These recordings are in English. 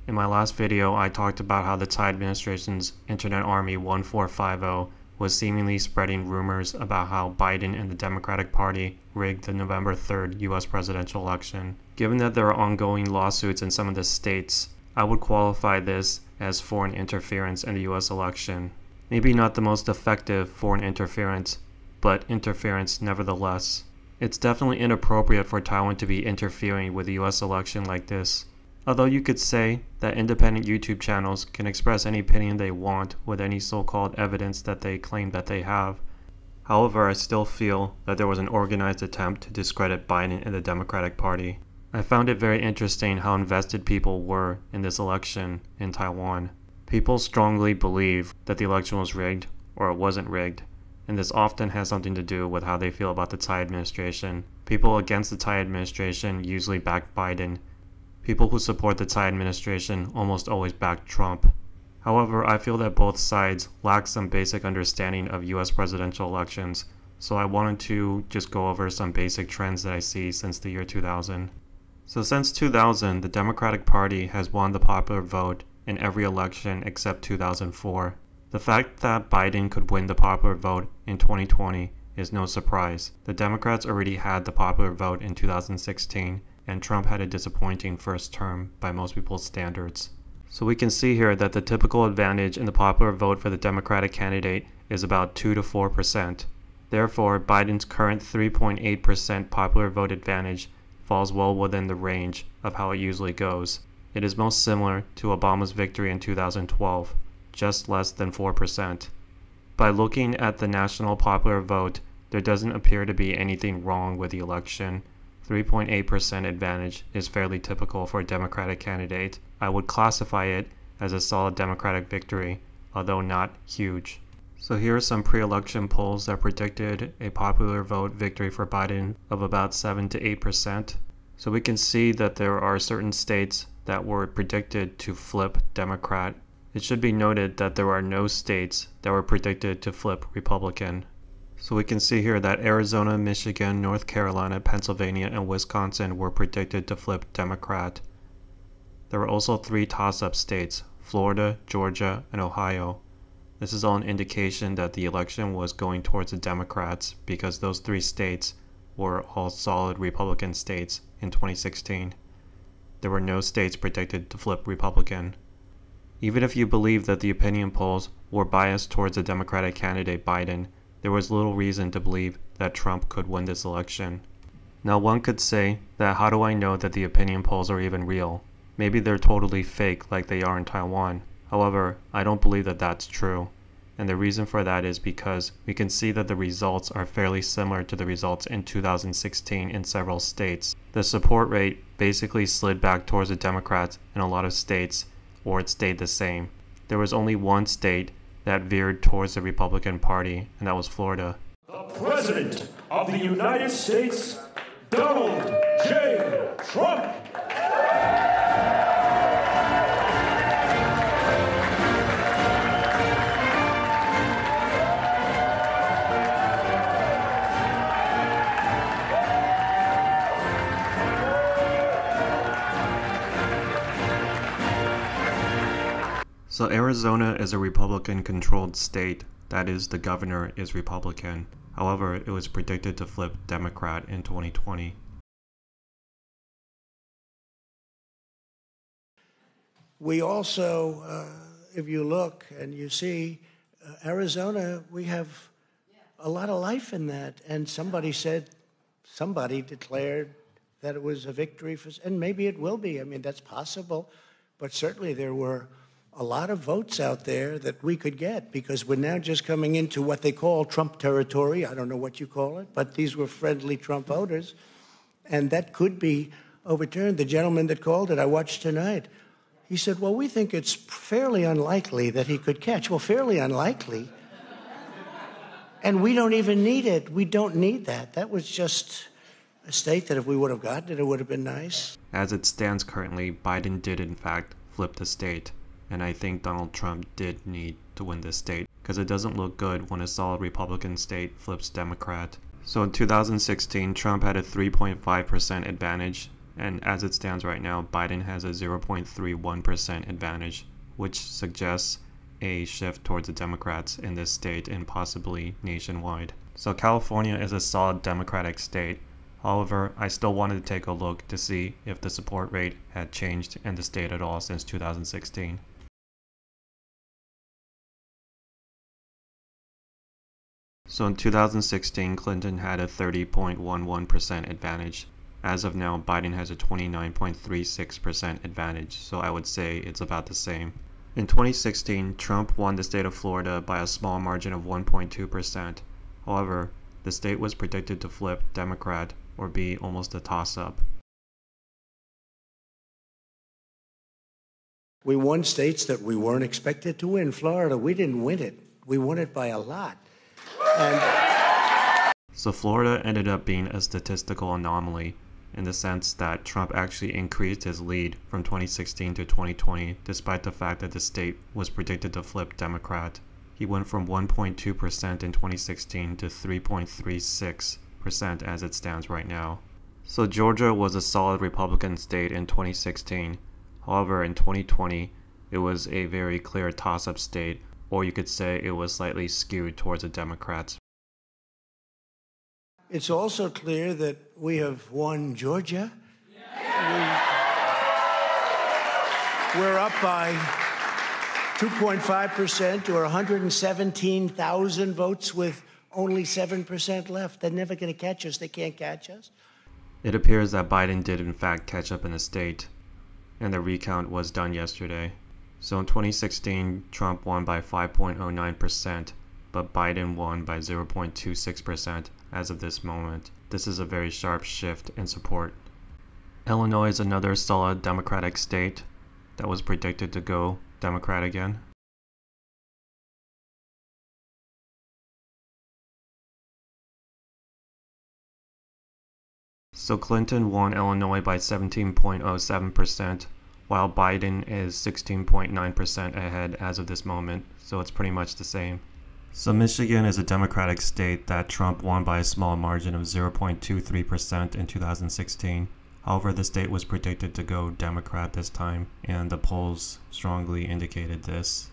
In my last video, I talked about how the Tsai administration's Internet Army 1450 was seemingly spreading rumors about how Biden and the Democratic Party rigged the November 3rd US presidential election. Given that there are ongoing lawsuits in some of the states, I would qualify this as foreign interference in the US election. Maybe not the most effective foreign interference, but interference nevertheless. It's definitely inappropriate for Taiwan to be interfering with the US election like this. Although you could say that independent YouTube channels can express any opinion they want with any so-called evidence that they claim that they have. However, I still feel that there was an organized attempt to discredit Biden and the Democratic Party. I found it very interesting how invested people were in this election in Taiwan. People strongly believe that the election was rigged or it wasn't rigged, and this often has something to do with how they feel about the Tsai administration. People against the Tsai administration usually back Biden. People who support the Tsai administration almost always back Trump. However, I feel that both sides lack some basic understanding of US presidential elections, so I wanted to just go over some basic trends that I see since the year 2000. So since 2000, the Democratic Party has won the popular vote in every election except 2004. The fact that Biden could win the popular vote in 2020 is no surprise. The Democrats already had the popular vote in 2016, and Trump had a disappointing first term by most people's standards. So we can see here that the typical advantage in the popular vote for the Democratic candidate is about 2 to 4%. Therefore, Biden's current 3.8% popular vote advantage falls well within the range of how it usually goes. It is most similar to Obama's victory in 2012, just less than 4%. By looking at the national popular vote, there doesn't appear to be anything wrong with the election. 3.8% advantage is fairly typical for a Democratic candidate. I would classify it as a solid Democratic victory, although not huge. So here are some pre-election polls that predicted a popular vote victory for Biden of about 7 to 8%. So we can see that there are certain states that were predicted to flip Democrat. It should be noted that there are no states that were predicted to flip Republican. So we can see here that Arizona, Michigan, North Carolina, Pennsylvania, and Wisconsin were predicted to flip Democrat. There were also 3 toss-up states, Florida, Georgia, and Ohio. This is all an indication that the election was going towards the Democrats because those 3 states were all solid Republican states in 2016. There were no states predicted to flip Republican. Even if you believe that the opinion polls were biased towards the Democratic candidate Biden, there was little reason to believe that Trump could win this election. Now one could say that how do I know that the opinion polls are even real? Maybe they're totally fake like they are in Taiwan. However, I don't believe that that's true. And the reason for that is because we can see that the results are fairly similar to the results in 2016 in several states. The support rate basically slid back towards the Democrats in a lot of states, or it stayed the same. There was only one state that veered towards the Republican Party, and that was Florida. The President of the United States, Donald J. Trump. So Arizona is a Republican-controlled state, that is, the governor is Republican. However, it was predicted to flip Democrat in 2020. We also, if you look and you see, Arizona, we have a lot of life in that. And somebody declared that it was a victory for, and maybe it will be. I mean, that's possible. But certainly there were a lot of votes out there that we could get because we're now just coming into what they call Trump territory. I don't know what you call it, but these were friendly Trump voters. And that could be overturned. The gentleman that called it, I watched tonight, he said, well, we think it's fairly unlikely that he could catch. Well, fairly unlikely. And we don't even need it. We don't need that. That was just a state that if we would have gotten it, it would have been nice. As it stands currently, Biden did in fact flip the state. And I think Donald Trump did need to win this state because it doesn't look good when a solid Republican state flips Democrat. So in 2016, Trump had a 3.5% advantage and as it stands right now, Biden has a 0.31% advantage, which suggests a shift towards the Democrats in this state and possibly nationwide. So California is a solid Democratic state. However, I still wanted to take a look to see if the support rate had changed in the state at all since 2016. So in 2016, Clinton had a 30.11% advantage. As of now, Biden has a 29.36% advantage, so I would say it's about the same. In 2016, Trump won the state of Florida by a small margin of 1.2%. However, the state was predicted to flip Democrat or be almost a toss-up. We won states that we weren't expected to win. Florida, we didn't win it. We won it by a lot. So Florida ended up being a statistical anomaly in the sense that Trump actually increased his lead from 2016 to 2020 despite the fact that the state was predicted to flip Democrat. He went from 1.2% in 2016 to 3.36% as it stands right now. So Georgia was a solid Republican state in 2016. However, in 2020, it was a very clear toss-up state, or you could say it was slightly skewed towards the Democrats. It's also clear that we have won Georgia. We're up by 2.5% or 117,000 votes with only 7% left. They're never going to catch us. They can't catch us. It appears that Biden did in fact catch up in the state, and the recount was done yesterday. So in 2016, Trump won by 5.09%, but Biden won by 0.26% as of this moment. This is a very sharp shift in support. Illinois is another solid Democratic state that was predicted to go Democrat again. So Clinton won Illinois by 17.07%, while Biden is 16.9% ahead as of this moment, so it's pretty much the same. So Michigan is a Democratic state that Trump won by a small margin of 0.23% in 2016. However, the state was predicted to go Democrat this time, and the polls strongly indicated this.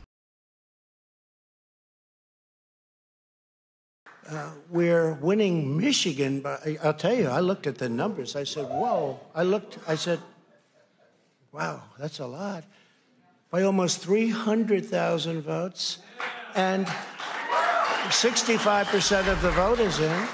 We're winning Michigan, but I'll tell you, I looked at the numbers. I said, whoa. I said, wow, that's a lot. By almost 300,000 votes, and 65% of the vote is in.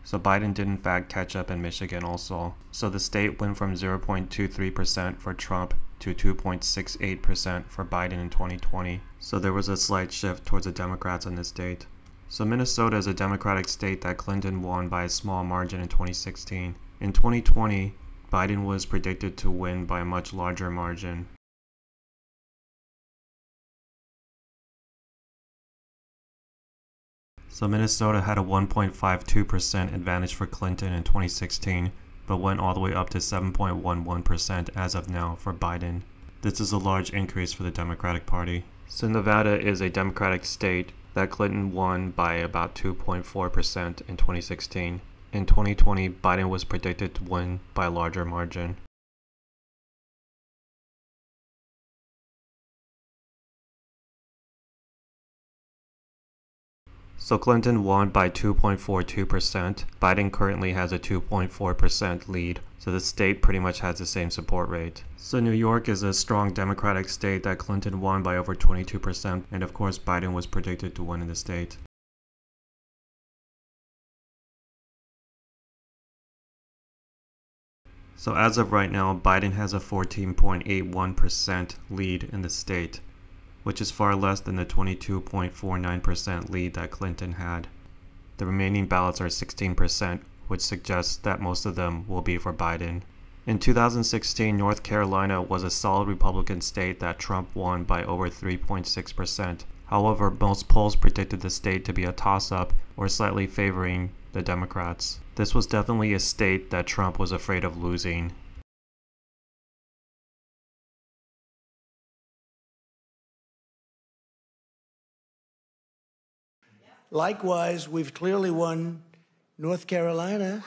So Biden did in fact catch up in Michigan also. So the state went from 0.23% for Trump to 2.68% for Biden in 2020. So there was a slight shift towards the Democrats in this state. So Minnesota is a Democratic state that Clinton won by a small margin in 2016. In 2020, Biden was predicted to win by a much larger margin. So Minnesota had a 1.52% advantage for Clinton in 2016, but went all the way up to 7.11% as of now for Biden. This is a large increase for the Democratic Party. So Nevada is a Democratic state that Clinton won by about 2.4% in 2016. In 2020, Biden was predicted to win by a larger margin. So Clinton won by 2.42%. Biden currently has a 2.4% lead, so the state pretty much has the same support rate. So New York is a strong Democratic state that Clinton won by over 22%, and of course Biden was predicted to win in the state. So as of right now, Biden has a 14.81% lead in the state, which is far less than the 22.49% lead that Clinton had. The remaining ballots are 16%, which suggests that most of them will be for Biden. In 2016, North Carolina was a solid Republican state that Trump won by over 3.6%. However, most polls predicted the state to be a toss-up or slightly favoring the Democrats. This was definitely a state that Trump was afraid of losing. Likewise, we've clearly won North Carolina.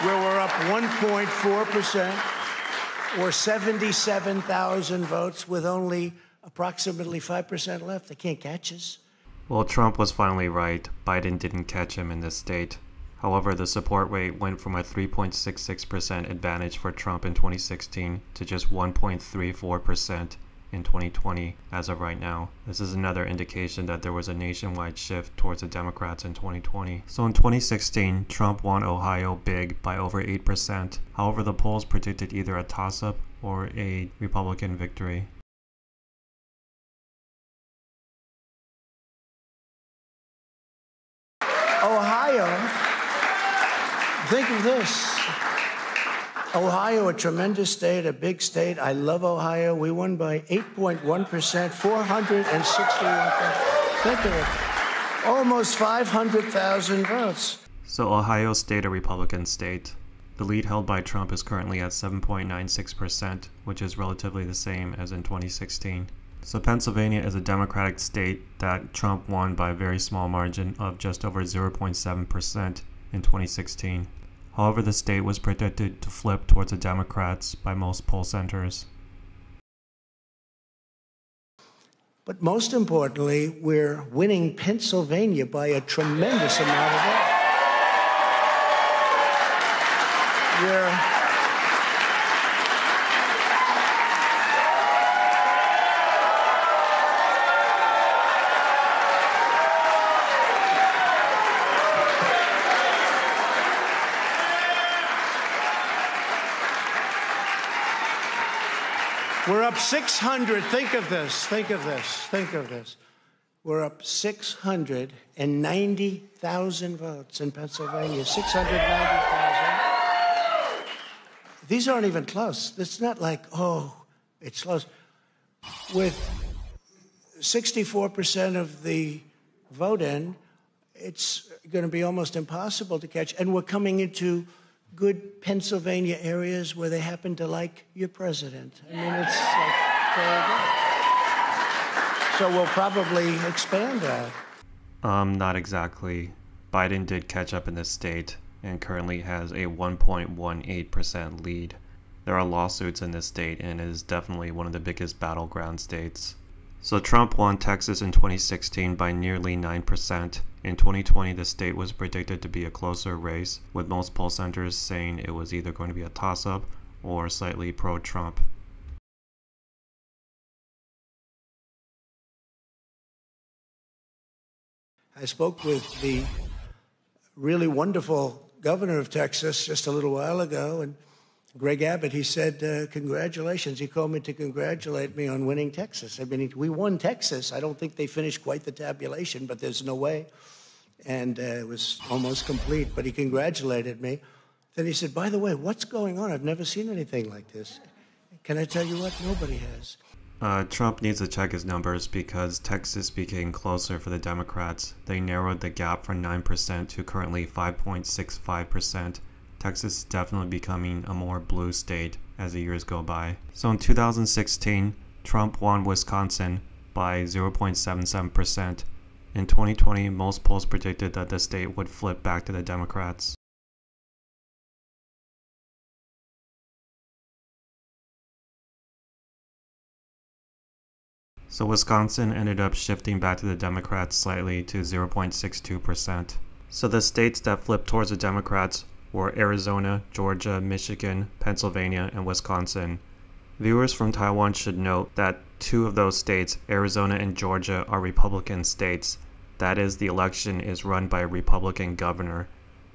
where we're up 1.4%, or 77,000 votes with only approximately 5% left. They can't catch us. Well, Trump was finally right. Biden didn't catch him in this state. However, the support rate went from a 3.66% advantage for Trump in 2016 to just 1.34% in 2020 as of right now. This is another indication that there was a nationwide shift towards the Democrats in 2020. So in 2016, Trump won Ohio big by over 8%. However, the polls predicted either a toss-up or a Republican victory. Ohio, think of this. Ohio, a tremendous state, a big state. I love Ohio. We won by 8.1%, 461. Think of it. Almost 500,000 votes. So Ohio stayed a Republican state. The lead held by Trump is currently at 7.96%, which is relatively the same as in 2016. So Pennsylvania is a Democratic state that Trump won by a very small margin of just over 0.7% in 2016. However, the state was predicted to flip towards the Democrats by most poll centers. But most importantly, we're winning Pennsylvania by a tremendous amount of votes. We're up 600. Think of this. We're up 690,000 votes in Pennsylvania. 690,000. These aren't even close. It's not like, oh, it's close. With 64% of the vote in, it's going to be almost impossible to catch. And we're coming into good Pennsylvania areas where they happen to like your president. I mean, it's like very good. So we'll probably expand that. Not exactly. Biden did catch up in this state and currently has a 1.18% lead. There are lawsuits in this state and it is definitely one of the biggest battleground states. So Trump won Texas in 2016 by nearly 9%. In 2020, the state was predicted to be a closer race, with most poll centers saying it was either going to be a toss-up or slightly pro-Trump. I spoke with the really wonderful governor of Texas just a little while ago, and Greg Abbott, he said, congratulations. He called me to congratulate me on winning Texas. I mean, we won Texas. I don't think they finished quite the tabulation, but there's no way. And it was almost complete, but he congratulated me. Then he said, by the way, what's going on? I've never seen anything like this. Can I tell you what? Nobody has. Trump needs to check his numbers because Texas became closer for the Democrats. They narrowed the gap from 9% to currently 5.65%. Texas is definitely becoming a more blue state as the years go by. So in 2016, Trump won Wisconsin by 0.77%. In 2020, most polls predicted that the state would flip back to the Democrats. So Wisconsin ended up shifting back to the Democrats slightly to 0.62%. So the states that flipped towards the Democrats were Arizona, Georgia, Michigan, Pennsylvania, and Wisconsin. Viewers from Taiwan should note that 2 of those states, Arizona and Georgia, are Republican states. That is, the election is run by a Republican governor.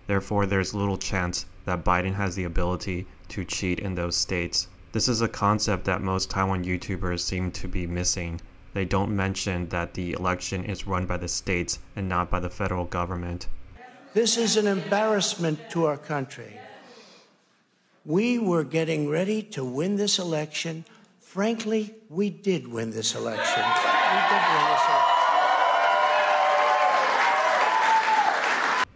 Therefore, there's little chance that Biden has the ability to cheat in those states. This is a concept that most Taiwan YouTubers seem to be missing. They don't mention that the election is run by the states and not by the federal government. This is an embarrassment to our country. We were getting ready to win this election. Frankly, we did win this election.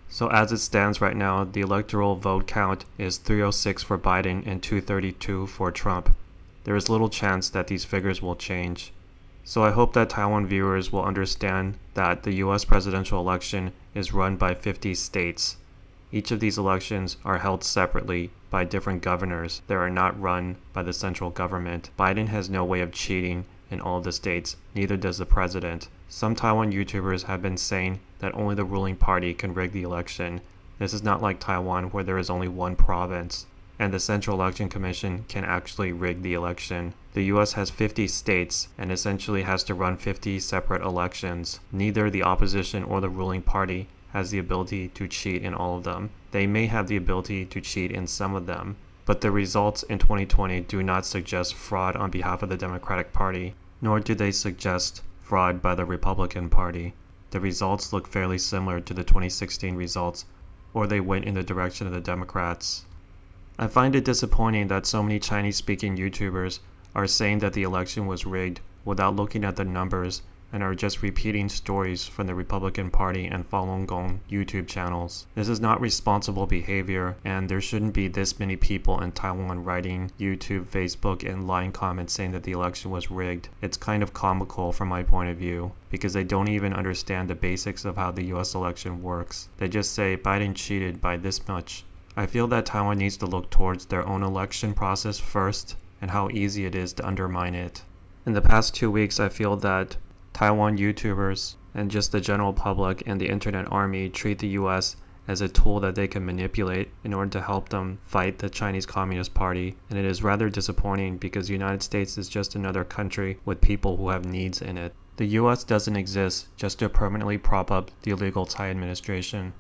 So as it stands right now, the electoral vote count is 306 for Biden and 232 for Trump. There is little chance that these figures will change. So I hope that Taiwan viewers will understand that the US presidential election is run by 50 states. Each of these elections are held separately by different governors that are not run by the central government. Biden has no way of cheating in all of the states, neither does the president. Some Taiwan YouTubers have been saying that only the ruling party can rig the election. This is not like Taiwan where there is only one province, and the Central Election Commission can actually rig the election. The US has 50 states and essentially has to run 50 separate elections. Neither the opposition or the ruling party has the ability to cheat in all of them. They may have the ability to cheat in some of them, but the results in 2020 do not suggest fraud on behalf of the Democratic Party, nor do they suggest fraud by the Republican Party. The results look fairly similar to the 2016 results, or they went in the direction of the Democrats. I find it disappointing that so many Chinese-speaking YouTubers are saying that the election was rigged without looking at the numbers and are just repeating stories from the Republican Party and Falun Gong YouTube channels. This is not responsible behavior, and there shouldn't be this many people in Taiwan writing YouTube, Facebook, and line comments saying that the election was rigged. It's kind of comical from my point of view, because they don't even understand the basics of how the US election works. They just say Biden cheated by this much. I feel that Taiwan needs to look towards their own election process first and how easy it is to undermine it. In the past 2 weeks, I feel that Taiwan YouTubers and just the general public and the internet army treat the US as a tool that they can manipulate in order to help them fight the Chinese Communist Party, and it is rather disappointing because the United States is just another country with people who have needs in it. The US doesn't exist just to permanently prop up the illegal Tsai administration.